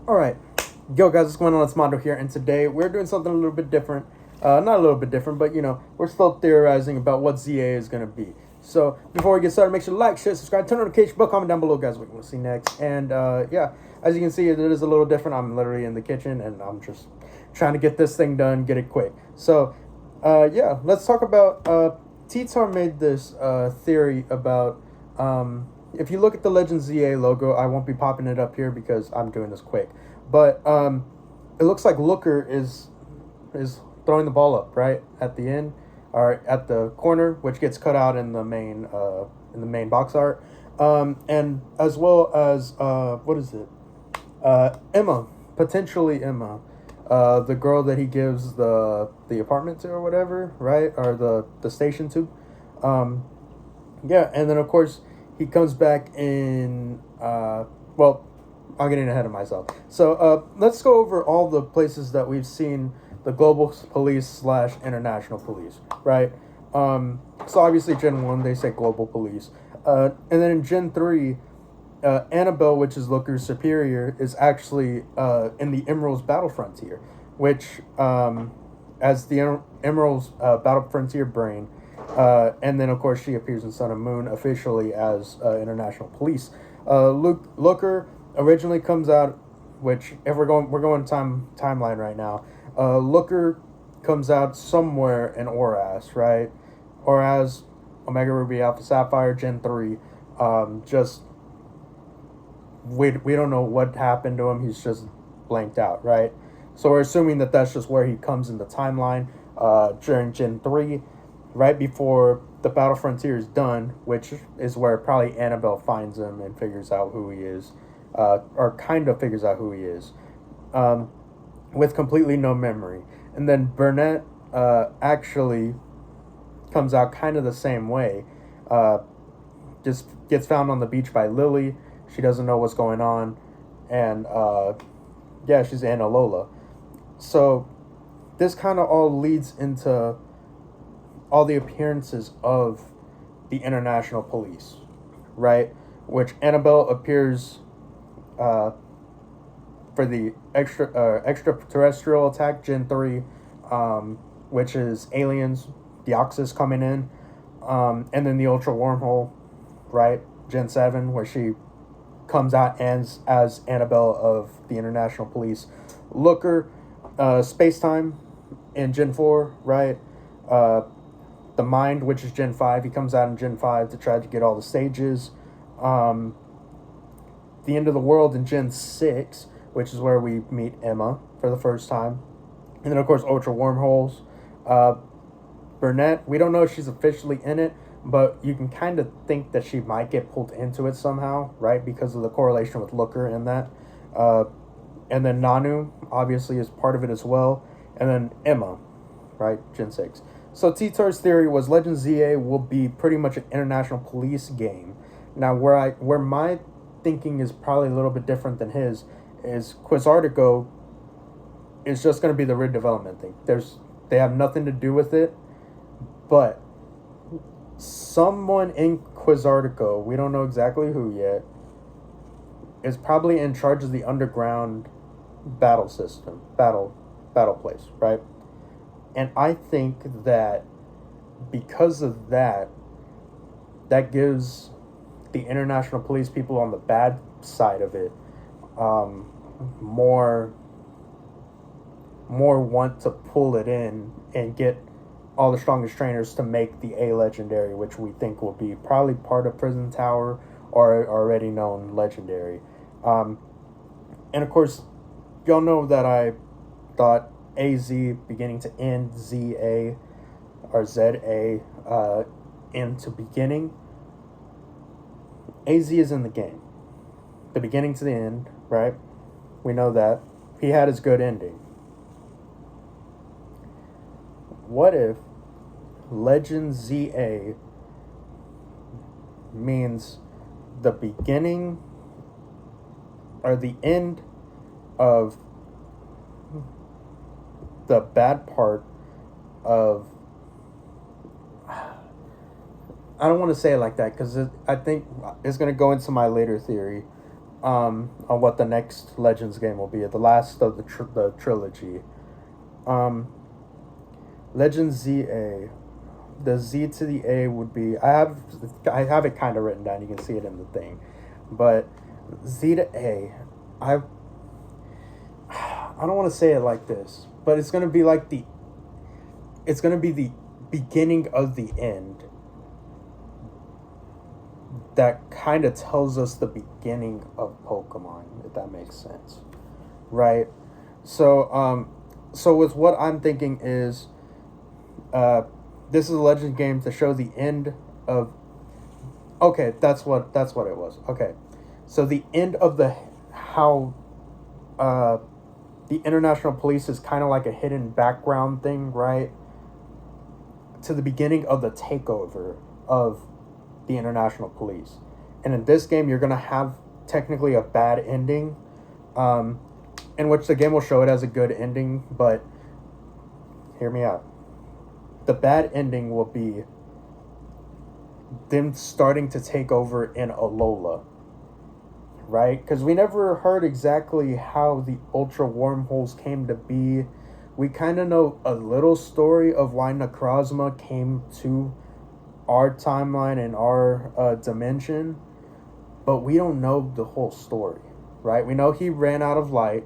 Alright, yo guys, what's going on? It's Mondo here, and today we're doing something a little bit different. Not a little bit different, but we're still theorizing about what ZA is going to be. So, before we get started, make sure to like, share, subscribe, turn on notification bell, comment down below, guys, what you want to see next. And, yeah, as you can see, it is a little different. I'm literally in the kitchen, and I'm just trying to get this thing done, get it quick. So, yeah, let's talk about, T-Tar made this, theory about, if you look at the Legend ZA logo, I won't be popping it up here because I'm doing this quick. But it looks like Looker is throwing the ball up right at the end or at the corner, which gets cut out in the main box art, and as well as what is it? Emma, potentially Emma, the girl that he gives the apartment to or whatever, right? Or the station to. Yeah, and then of course he comes back in. Well, I'm getting ahead of myself. So let's go over all the places that we've seen the global police / international police, right? So obviously Gen 1, they say global police. And then in Gen 3, Annabelle, which is Looker's superior, is actually in the Emerald's Battle Frontier, which, as the Emerald's Battle Frontier brain, and then of course she appears in Sun and Moon officially as international police. Looker originally comes out, which if we're going timeline right now. Looker comes out somewhere in Oras, right? Oras, Omega Ruby Alpha Sapphire, Gen 3. Just we don't know what happened to him. He's just blanked out, right? So we're assuming that that's just where he comes in the timeline during Gen 3, right before the Battle Frontier is done, which is where probably Annabelle finds him and figures out who he is, or kind of figures out who he is, with completely no memory. And then Burnett actually comes out kind of the same way. Just gets found on the beach by Lily. She doesn't know what's going on, and yeah, she's Anna Lola. So this kind of all leads into all the appearances of the international police, right? Which Annabelle appears for the extraterrestrial attack, Gen 3, which is aliens, Deoxys coming in, and then the Ultra Wormhole, right? Gen 7, where she comes out as Annabelle of the international police. Looker, Space-Time in Gen 4, right? The Mind, which is Gen 5, he comes out in Gen 5 to try to get all the stages. The End of the World in Gen 6, which is where we meet Emma for the first time. And then, of course, Ultra Wormholes. Burnett, we don't know if she's officially in it, but you can kind of think that she might get pulled into it somehow, right? Because of the correlation with Looker and that. And then Nanu, obviously, is part of it as well. And then Emma, right? Gen 6. So T-Tar's theory was Legend ZA will be pretty much an international police game. Now, where my thinking is probably a little bit different than his is Quizartico is just going to be the redevelopment thing. They have nothing to do with it, but someone in Quizartico, we don't know exactly who yet, is probably in charge of the underground battle system, battle place, right? And I think that because of that, that gives the international police people on the bad side of it more want to pull it in and get all the strongest trainers to make the A Legendary, which we think will be probably part of Prison Tower or already known Legendary. And of course, y'all know that I thought AZ beginning to end, ZA or ZA into beginning. AZ is in the game. The beginning to the end, right? We know that. He had his good ending. What if Legend ZA means the beginning or the end of the bad part of... I don't want to say it like that because I think it's going to go into my later theory. on what the next Legends game will be, the last of the trilogy. Um, Legends ZA. The Z to the A would be I have it kind of written down. You can see it in the thing, but Z to A, I I don't want to say it like this, but it's gonna be like it's gonna be the beginning of the end. That kind of tells us the beginning of Pokemon, if that makes sense, right? So with what I'm thinking is, uh, this is a Legend game to show the end of. Okay, that's what it was. Okay, so the end of the how, uh, the international police is kind of like a hidden background thing, right? To the beginning of the takeover of the international police, and in this game you're gonna have technically a bad ending, um, in which the game will show it as a good ending, but hear me out. The bad ending will be them starting to take over in Alola, right? Because we never heard exactly how the Ultra Wormholes came to be. We kind of know a little story of why Necrozma came to our timeline and our dimension, but we don't know the whole story, right? We know he ran out of light.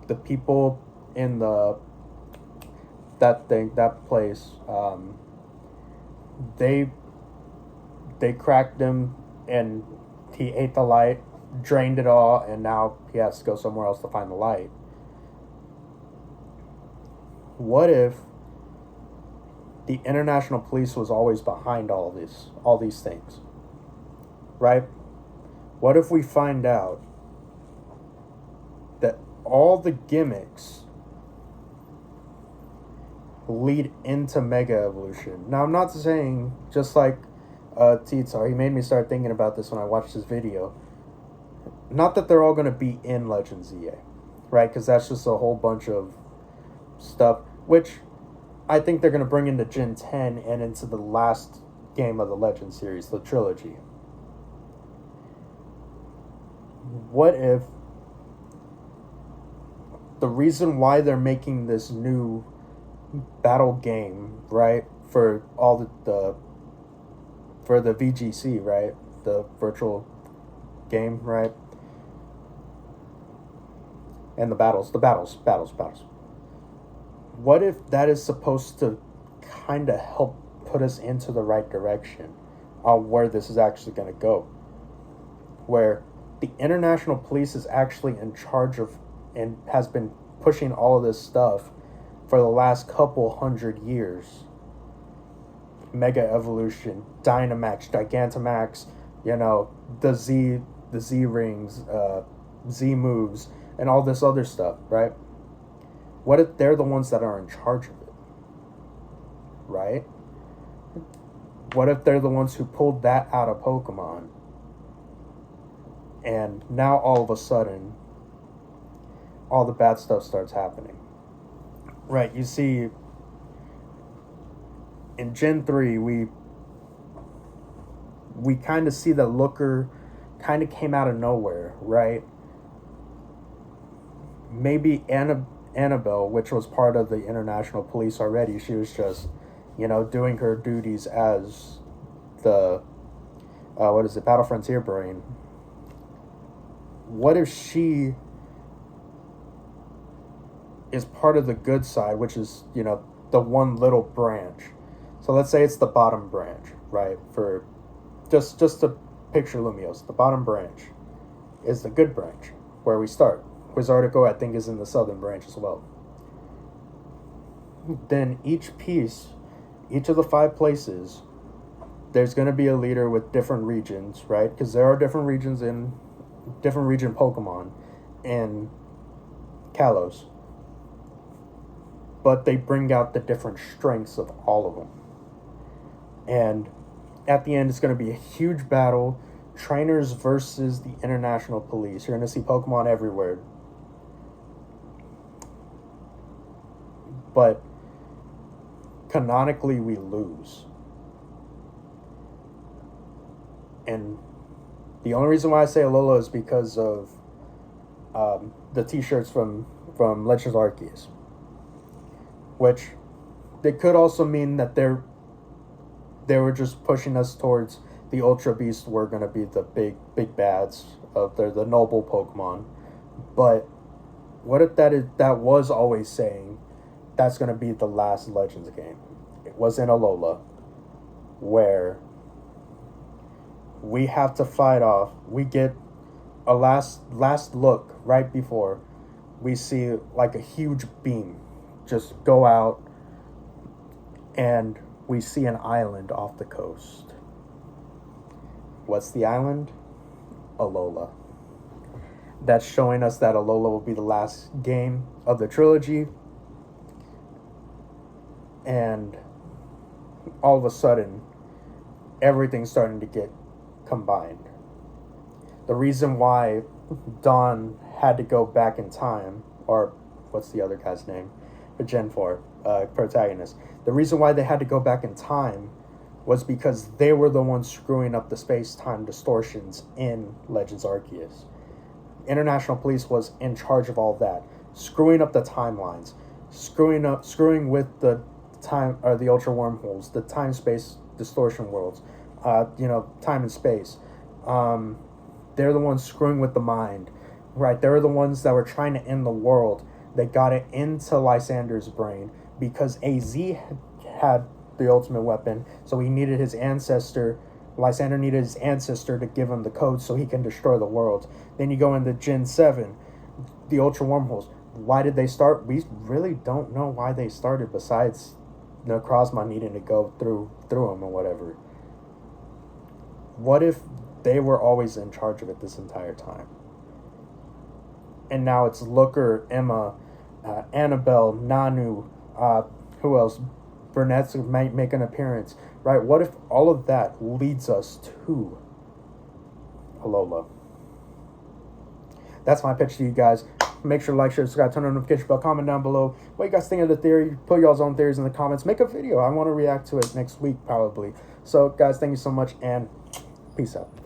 The people in that place, they cracked him, and he ate the light, drained it all, and now he has to go somewhere else to find the light. What if the international police was always behind all these things, right? What if we find out that all the gimmicks lead into Mega Evolution? Now, I'm not saying, just like Titar, he made me start thinking about this when I watched his video. Not that they're all going to be in Legends EA, right? Because that's just a whole bunch of stuff, which I think they're going to bring into Gen 10 and into the last game of the Legend series, the trilogy. What if the reason why they're making this new battle game, right, for all for the VGC, right, the virtual game, right, and the battles. What if that is supposed to kind of help put us into the right direction on where this is actually going to go? Where the international police is actually in charge of and has been pushing all of this stuff for the last couple hundred years. Mega Evolution, Dynamax, Gigantamax, the Z rings, Z moves, and all this other stuff, right? What if they're the ones that are in charge of it, right? What if they're the ones who pulled that out of Pokemon? And now all of a sudden, all the bad stuff starts happening. Right, you see, in Gen 3, we kind of see that Looker kind of came out of nowhere, right? Maybe Annabelle, which was part of the international police already, she was just, doing her duties as the, Battle Frontier Brain. What if she is part of the good side, which is, the one little branch? So let's say it's the bottom branch, right? For just to picture Lumiose, the bottom branch is the good branch, where we start. Wizardico, I think, is in the southern branch as well. Then each of the 5 places, there's going to be a leader with different regions, right? Because there are different regions in different region Pokemon in Kalos. But they bring out the different strengths of all of them. And at the end, it's going to be a huge battle. Trainers versus the international police. You're going to see Pokemon everywhere. But canonically, we lose. And The only reason why I say Alola is because of the T-shirts from Legends Arceus, which they could also mean that they were just pushing us towards the Ultra Beast were going to be the big bads of the noble Pokemon. But what if that was always saying that's going to be the last Legends game? It was in Alola, where we have to fight off. We get a last look right before we see like a huge beam just go out, and we see an island off the coast. What's the island? Alola. That's showing us that Alola will be the last game of the trilogy. And all of a sudden, everything's starting to get combined. The reason why Dawn had to go back in time, or what's the other guy's name? The Gen 4 protagonist. The reason why they had to go back in time was because they were the ones screwing up the space-time distortions in Legends Arceus. International Police was in charge of all that, screwing up the timelines, screwing with the time or the ultra wormholes, the time-space distortion worlds, time and space. They're the ones screwing with the mind, right? They're the ones that were trying to end the world. They got it into Lysander's brain because AZ had the ultimate weapon, so he needed his ancestor. Lysander needed his ancestor to give him the code so he can destroy the world. Then you go into Gen 7, the ultra wormholes. Why did they start? We really don't know why they started, besides Necrozma needing to go through them or whatever. What if they were always in charge of it this entire time? And now it's Looker, Emma, Annabelle, Nanu, who else? Burnett's might make an appearance, right? What if all of that leads us to Alola? That's my pitch to you guys. Make sure to like, share, subscribe, turn on the notification bell, comment down below what you guys think of the theory. Put y'all's own theories in the comments. Make a video. I want to react to it next week, probably. So, guys, thank you so much, and peace out.